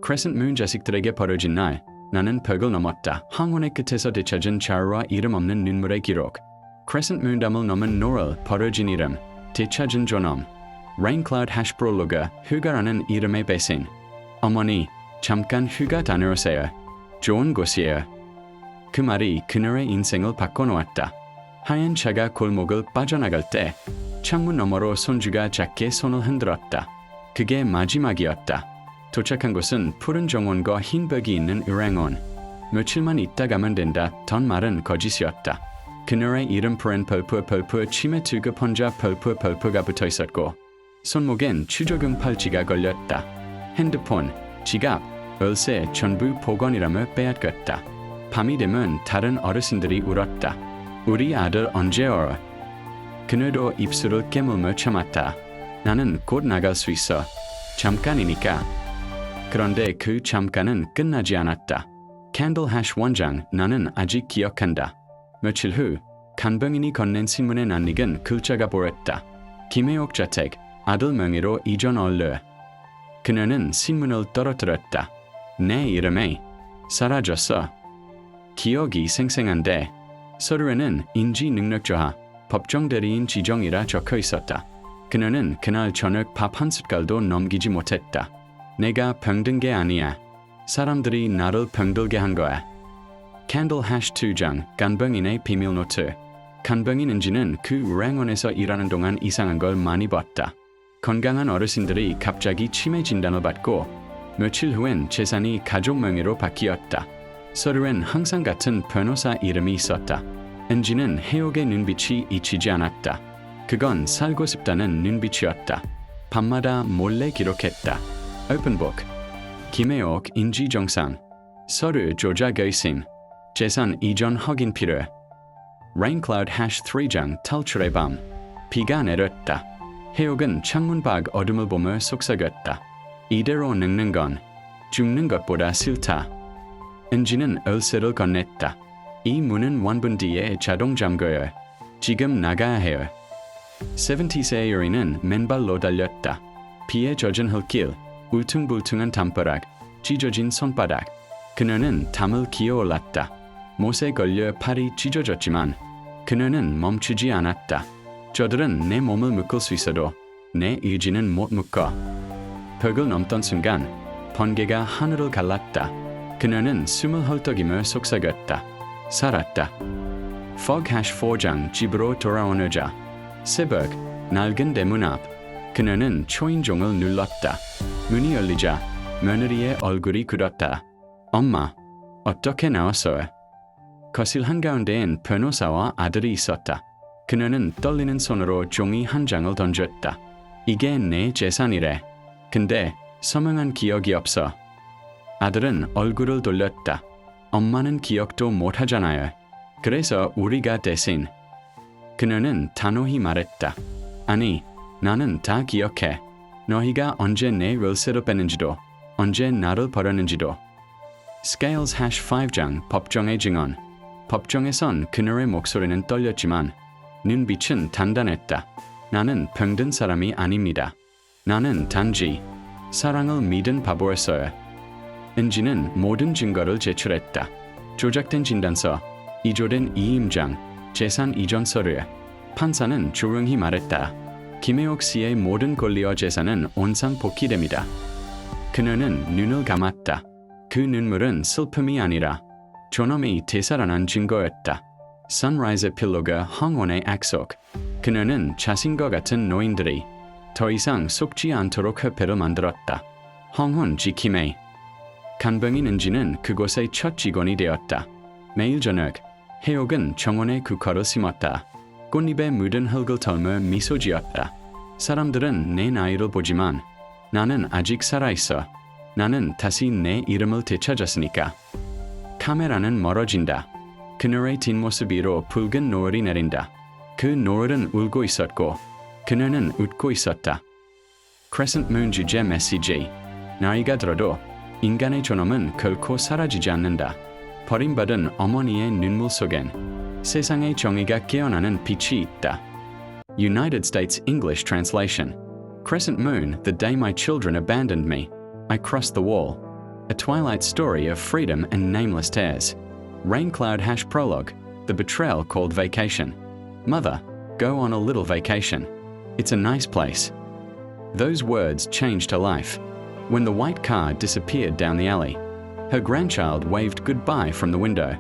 Crescent Moon 자식들에게 벌어진 날, 나는 벽을 넘었다. 황혼의 끝에서 되찾은 자루와 이름 없는 눈물의 기록. Crescent Moon 담을 넘은 노을, 벌어진 이름, 되찾은 존엄. Rain Cloud Hash 프롤로그, 휴가라는 이름의 배신. 어머니, 잠깐 휴가 다녀오세요. 좋은 곳이에요. 그 말이 그녀의 인생을 바꿔놓았다. 하얀 차가 골목을 빠져나갈 때 창문 너머로 손주가 작게 손을 흔들었다. 그게 마지막이었다. 도착한 곳은 푸른 정원과 흰 벽이 있는 의뢰원. 며칠만 있다 가면 된다. 던 말은 거짓이었다. 그녀의 이름 푸른 펄프 치매 투급 혼자 펄프가 붙어 있었고 손목엔 추적용 팔찌가 걸렸다. 핸드폰, 지갑, 열쇠 전부 복원이라며 빼앗겼다. 밤이 되면 다른 어르신들이 울었다. 우리 아들 언제 와? 그녀도 입술을 깨물며 참았다. 나는 곧 나갈 수 있어. 잠깐이니까. 그런데 그 잠깐은 끝나지 않았다. 캔들 해시 원장, 나는 아직 기억한다. 며칠 후 간병인이 건넨 신문에 낯익은 글자가 보였다. 김혜옥 자택, 아들 명의로 이전 완료. 그녀는 신문을 떨어뜨렸다. 내 이름이 사라졌어. 기억이 생생한데 서류에는 인지 능력 저하, 법정 대리인 지정이라 적혀 있었다. 그녀는 그날 저녁 밥 한 숟갈도 넘기지 못했다. 내가 병든 게 아니야. 사람들이 나를 병들게 한 거야. 캔들 해시 2장, 간병인의 비밀 노트. 간병인 은지는 그 의뢰원에서 일하는 동안 이상한 걸 많이 봤다. 건강한 어르신들이 갑자기 치매 진단을 받고 며칠 후엔 재산이 가족 명의로 바뀌었다. 서류엔 항상 같은 변호사 이름이 있었다. 은지는 해옥의 눈빛이 잊히지 않았다. 그건 살고 싶다는 눈빛이었다. 밤마다 몰래 기록했다. 오픈북. 김혜옥 인지 정상. 서류 조작 의심. 재산 이전 확인 필요. Rain Cloud Hash 3장 탈출의 밤. 비가 내렸다. 해옥은 창문 밖 어둠을 보며 속삭였다. 이대로 늙는 건 죽는 것보다 싫다. 은지는 열쇠를 건넸다. 이 문은 원분 뒤에 자동 잠궈요. 지금 나가야 해요. 70세의 여인은 맨발로 달렸다. 비에 젖은 흙길, 울퉁불퉁한 담벼락, 찢어진 손바닥. 그녀는 담을 기어올랐다. 못에 걸려 팔이 찢어졌지만 그녀는 멈추지 않았다. 저들은 내 몸을 묶을 수 있어도 내 의지는 못 묶어. 벽을 넘던 순간 번개가 하늘을 갈랐다. 그녀는 숨을 헐떡이며 속삭였다. 살았다. Fog Hash 4장 집으로 돌아온 여자. 새벽 낡은 대문 앞. 그녀는 초인종을 눌렀다. 문이 열리자 며느리의 얼굴이 굳었다. 엄마, 어떻게 나왔어요? 거실 한가운데엔 변호사와 아들이 있었다. 그녀는 떨리는 손으로 종이 한 장을 던졌다. 이게 내 재산이래. 근데 서명한 기억이 없어. 아들은 얼굴을 돌렸다. 엄마는 기억도 못하잖아요. 그래서 우리가 대신. 그녀는 단호히 말했다. 아니, 나는 다 기억해. 너희가 언제 내 열쇠를 뺐는지도, 언제 나를 버렸는지도. Scales Hash 5장 법정의 증언. 법정에선 그녀의 목소리는 떨렸지만 눈빛은 단단했다. 나는 병든 사람이 아닙니다. 나는 단지 사랑을 믿은 바보였어요. 은지는 모든 증거를 제출했다. 조작된 진단서, 이조된 이임장, 재산 이전 서류. 판사는 조용히 말했다. 김혜옥 씨의 모든 권리와 재산은 온상 복귀됩니다. 그녀는 눈을 감았다. 그 눈물은 슬픔이 아니라 존엄이 되살아난 증거였다. Sunrise 에필로그 황혼의 약속. 그녀는 자신과 같은 노인들이 더 이상 속지 않도록 협회를 만들었다. 황혼 지킴의. 간병인 은지는 그곳의 첫 직원이 되었다. 매일 저녁 해옥은 정원에 국화를 심었다. 꽃잎에 묻은 흙을 털며 미소 지었다. 사람들은 내 나이를 보지만 나는 아직 살아있어. 나는 다시 내 이름을 되찾았으니까. 카메라는 멀어진다. 그녀의 뒷모습 위로 붉은 노을이 내린다. 그 노을은 울고 있었고 그녀는 웃고 있었다. Crescent Moon 주제 메시지. 나이가 들어도 인간의 존엄은 결코 사라지지 않는다. 버림받은 어머니의 눈물 속엔 세상의 정의가 깨어나는 빛이 있다. United States English Translation. Crescent Moon, the day my children abandoned me, I crossed the wall. A Twilight story of freedom and nameless tears. Raincloud # prologue. The betrayal called vacation. Mother, go on a little vacation. It's a nice place. Those words changed her life. When the white car disappeared down the alley, her grandchild waved goodbye from the window.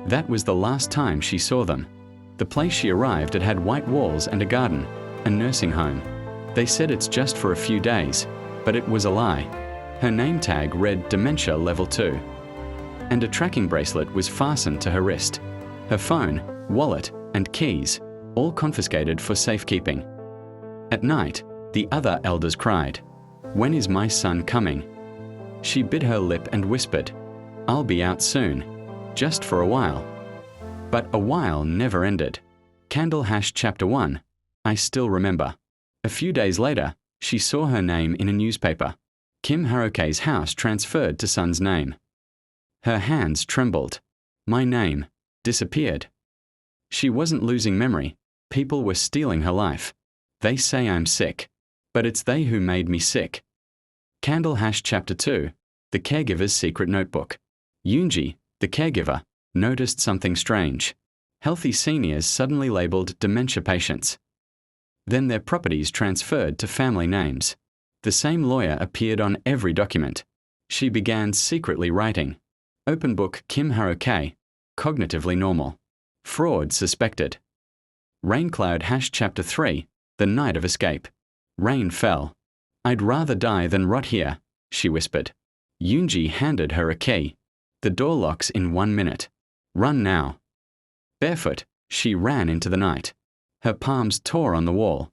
That was the last time she saw them. The place she arrived at had white walls and a garden, a nursing home. They said it's just for a few days, but it was a lie. Her name tag read Dementia Level 2. And a tracking bracelet was fastened to her wrist. Her phone, wallet, and keys, all confiscated for safekeeping. At night, the other elders cried, "When is my son coming?" She bit her lip and whispered, "I'll be out soon, just for a while." But a while never ended. Candle # Chapter 1. I still remember. A few days later, she saw her name in a newspaper. Kim Haruke's house transferred to son's name. Her hands trembled. My name disappeared. She wasn't losing memory. People were stealing her life. They say I'm sick, but it's they who made me sick. Candle # Chapter 2. The Caregiver's Secret Notebook. Yoonji, the caregiver, noticed something strange. Healthy seniors suddenly labeled dementia patients. Then their properties transferred to family names. The same lawyer appeared on every document. She began secretly writing. Open book Kim Haruke, cognitively normal. Fraud suspected. Raincloud # Chapter 3. The night of escape. Rain fell. I'd rather die than rot here, she whispered. Yoonji handed her a key. The door locks in 1 minute. Run now. Barefoot, she ran into the night. Her palms tore on the wall.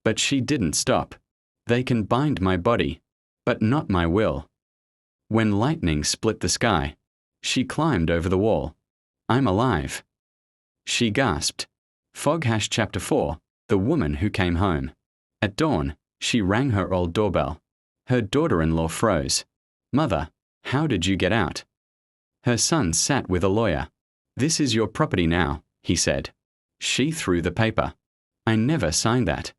But she didn't stop. They can bind my body, but not my will. When lightning split the sky, she climbed over the wall. I'm alive. She gasped. Fog # Chapter 4. The woman who came home. At dawn, she rang her old doorbell. Her daughter-in-law froze. Mother, how did you get out? Her son sat with a lawyer. This is your property now, he said. She threw the paper. I never signed that.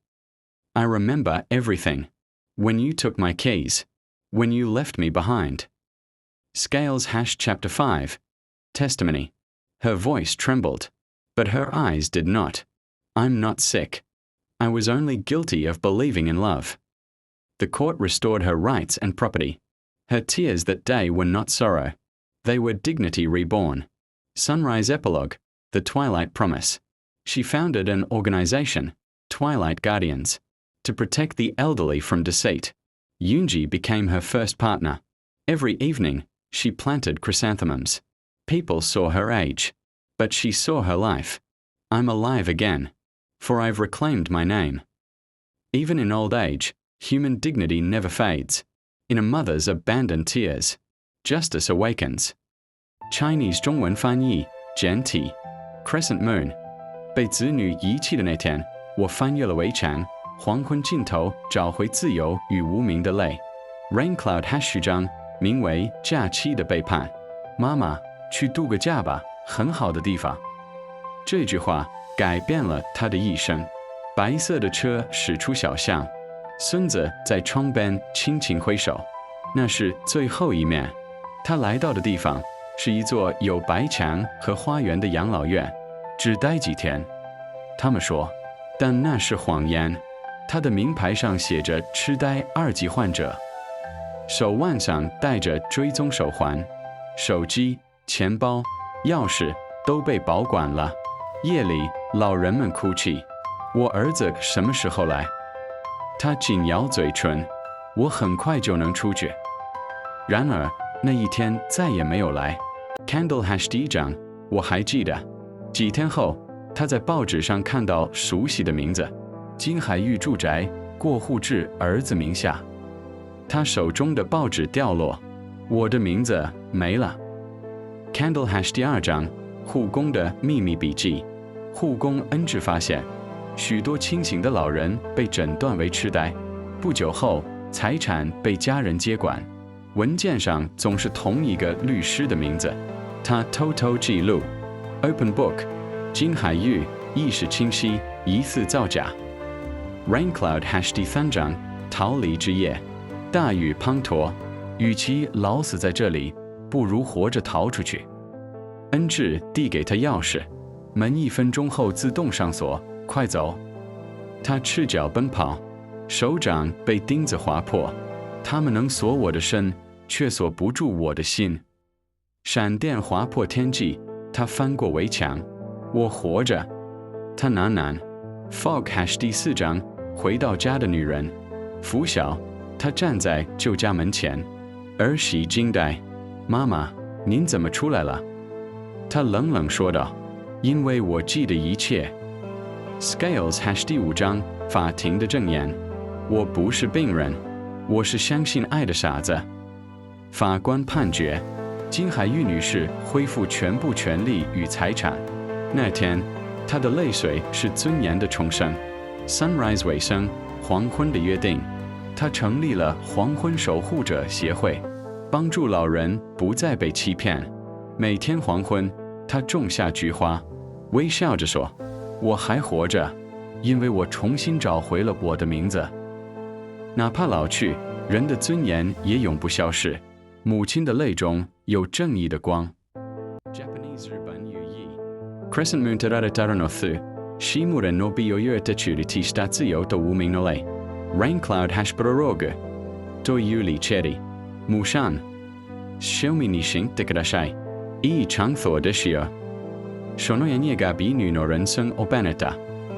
I remember everything. When you took my keys. When you left me behind. Scales # Chapter 5. Testimony. Her voice trembled, but her eyes did not. I'm not sick. I was only guilty of believing in love. The court restored her rights and property. Her tears that day were not sorrow. They were dignity reborn. Sunrise Epilogue. The Twilight Promise. She founded an organization, Twilight Guardians, to protect the elderly from deceit. Yoonji became her first partner. Every evening, she planted chrysanthemums. People saw her age, but she saw her life. I'm alive again, for I've reclaimed my name. Even in old age, human dignity never fades. In a mother's abandoned tears, justice awakens. Chinese 中文翻译简体 Crescent Moon. 被子女遗弃的那天，我翻越了围墙，黄昏尽头找回自由与无名的泪。Raincloud # 序章，名为《假期的背叛》。妈妈，去度个假吧，很好的地方。这句话改变了他的一生。白色的车驶出小巷，孙子在窗边轻轻挥手。那是最后一面。他来到的地方是一座有白墙和花园的养老院，只待几天。他们说，但那是谎言。他的名牌上写着痴呆2级患者，手腕上戴着追踪手环，手机、钱包、钥匙都被保管了。夜里，老人们哭泣。我儿子什么时候来？他紧咬嘴唇。我很快就能出去。然而，那一天再也没有来。Candle # 第1章，我还记得。几天后，他在报纸上看到熟悉的名字：金海玉住宅过户至儿子名下。他手中的报纸掉落，我的名字没了。Candle # 第2章，护工的秘密笔记。护工恩智发现，许多清醒的老人被诊断为痴呆。不久后，财产被家人接管。文件上总是同一个律师的名字。他偷偷记录。Open book， 金海玉意识清晰，疑似造假。Raincloud # 第3章，逃离之夜。大雨滂沱，与其老死在这里，不如活着逃出去。恩智递给他钥匙，门1分钟后自动上锁，快走。他赤脚奔跑，手掌被钉子划破，他们能锁我的身，却锁不住我的心。闪电划破天际，他翻过围墙，我活着。他喃喃。Fog Hash 第4章，回到家的女人。拂晓，她站在旧家门前，儿媳惊呆：“妈妈，您怎么出来了？”她冷冷说道：“因为我记得一切。” Scales Hash 第5章，法庭的证言。我不是病人，我是相信爱的傻子。法官判决，金海玉女士恢复全部权利与财产。那天，她的泪水是尊严的重生。Sunrise 尾声，黄昏的约定。她成立了黄昏守护者协会，帮助老人不再被欺骗。每天黄昏，她种下菊花，微笑着说：“我还活着，因为我重新找回了我的名字。”哪怕老去，人的尊严也永不消逝。母亲的泪中有正义的光。Japanese 日本语译。Crescent Moon Tararataran Othu, Shimura no Biyoyo Techuri Tistatsuyo to Wuminole, Rain Cloud Hashproroga, To Yuli Cherry, Mushan, Show me Nishin Tekadashai, I Chang Thor Deshio. Shonoyaniega bi nu no rensung obaneta,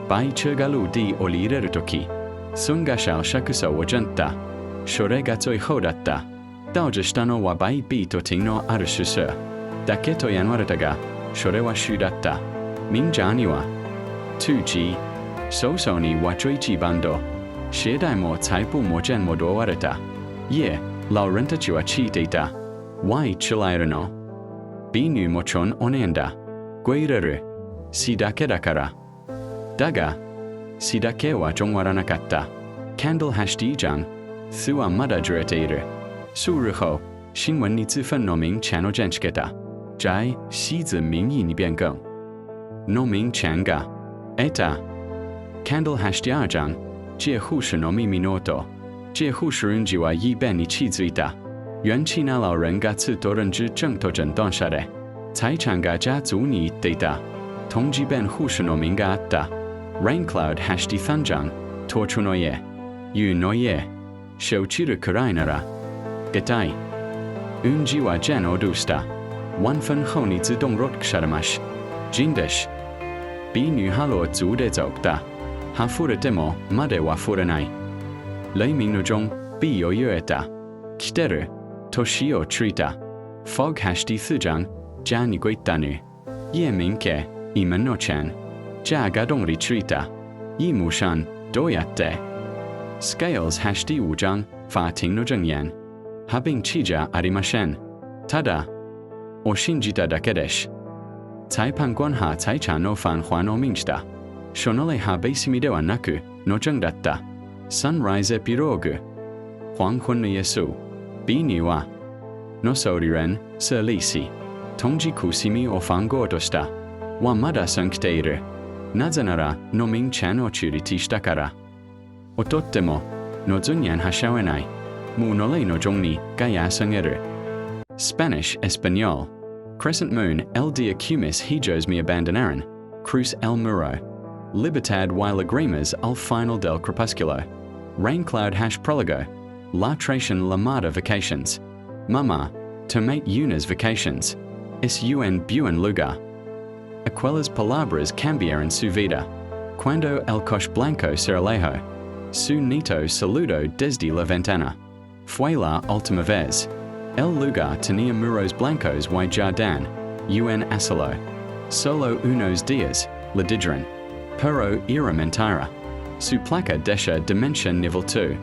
Bai Chagalu di Olire Toki, Sungashal Shakusa Wajanta, Shoregatsoi Hodata, 到着下のはバイビーとティのある主者だけと言われたが、それは主だった。民者には、当時、早々には追記バンド、世代も財布も全戻われた。いえ、老人たちは聞いていた。Why チライルの？ビヌもちろんおねんだ。ご入れる。死だけだから。だが、死だけは終わらなかった。Candle Hash ジャン、巣はまだずれている。数日后，新闻里自份农民前了证给他，在西子民意里变更。农民前个，eta Candle Hash 第2章，这护士农民米诺多，这护士人就话一边你气最大，元气那老人家自多人之正头诊断下来，财产家家族你对的，同几边护士农民家的。Rain Cloud Hash 第3章，拖出诺耶，与诺耶，手起的可爱那啦。Getai. Unji wa jen odusta. 1分后你自动 rotksharamash. Jindesh. Bi nu halo zude zokta. Ha fura demo made wa furanai. 雷鸣の中必有揺れた。来てる。年をついた。Fog Hash 第4章。じゃあにごったぬ。夜明け、今の前。じゃあがどんりついた。一目上、どうやって。Scales Hash 第5章。法庭の证言。は並ちじゃありません。ただ、を信じただけです。裁判官は財産の返還を命じた。その例は別意ではなく、の证だった。Sunrise Epilogue 黄昏的耶稣。比你は、の総理人、設立し、同時苦しみを放ごうとした。はまだ生きている。なぜなら、の民ちゃんを中立したから。をとっても、の尊厳はしゃえない。もうの例の中にがや生える。Spanish Español Crescent Moon el día cumis hijos me abandonaron, Cruz el muro. Libertad y lágrimas al final del crepúsculo. Rain Cloud Hash Prólogo. La Tración Llamada Vacations. Mamá, tomate unas vacations. Es un buen lugar. Aquellas palabras cambiaron su vida. Cuando el coche blanco se alejó. Su nieto saludó desde la ventana. Fue la última vez. El lugar tenía muros blancos y jardín, un asilo. Solo unos días, le dijeron. Pero era mentira. Su placa decía dimension nivel 2.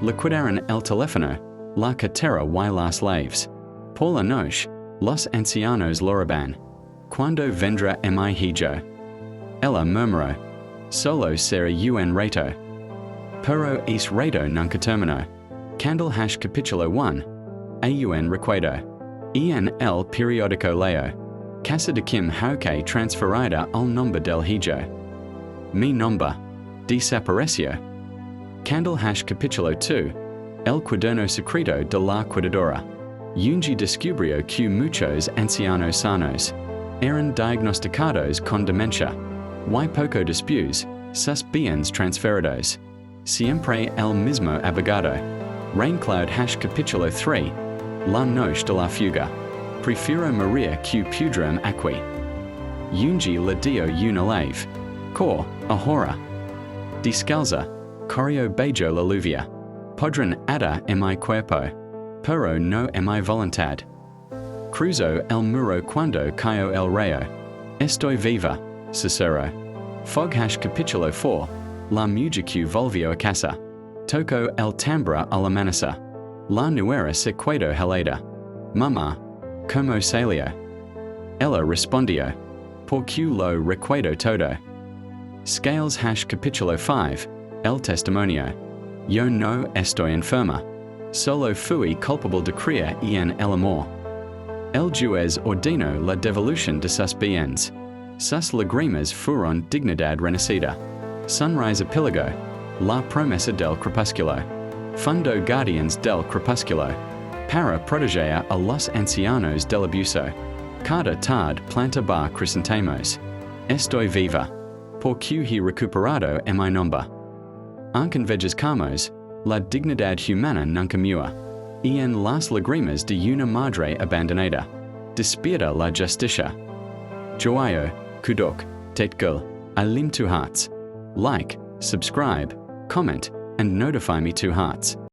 Liquidaron el teléfono, la cartera y las llaves. Por la noche, los ancianos loraban. Cuando vendrá mi hijo? Ella murmuró. Solo será un rato. Pero es rato nunca terminó. Candle Hash Capítulo 1. Aun recuerdo. En el periódico leo. Casa de Kim Hauke transferida al nombre del hijo. Mi nombre. Desapareció. Candle Hash Capítulo 2. El cuaderno secreto de la cuidadora. Ungi descubrió que muchos ancianos sanos eran diagnosticados con demencia. Y poco después, sus bienes transferidos. Siempre el mismo abogado. Raincloud capítulo 3. La noche de la fuga. Prefiero morir que pudrum aqui. Ungi le dio una lave. Cor, ahora. Descalza. Corrio bejo la lluvia. Podrán ada en mi cuerpo. Pero no en mi voluntad. Cruzo el muro cuando cayó el rayo. Estoy viva, Cicero. Fog capítulo 4. La mujer volvió a casa. Toco el tambra al amanecer. La nuera se quedó helada. Mamá, como salió? Ella respondió. Porque lo recuerdo todo. Scales capítulo 5. El testimonio. Yo no estoy enferma. Solo fui culpable de creer en el amor. El juez ordenó la devolución de sus bienes. Sus lágrimas fueron dignidad renacida. Sunrise epílogo. La promesa del crepúsculo. Fundo guardians del crepúsculo. Para proteger a los ancianos del abuso. Cada tarde planta bar crisantemos. Estoy viva. Porque he recuperado en mi nombre. Aunque envejezcamos, la dignidad humana nunca muere. Y en las lágrimas de una madre abandonada. Despierta la justicia. Joayo, kudok, tetgul, alim to hearts. Like, subscribe, comment, and notify me to hearts.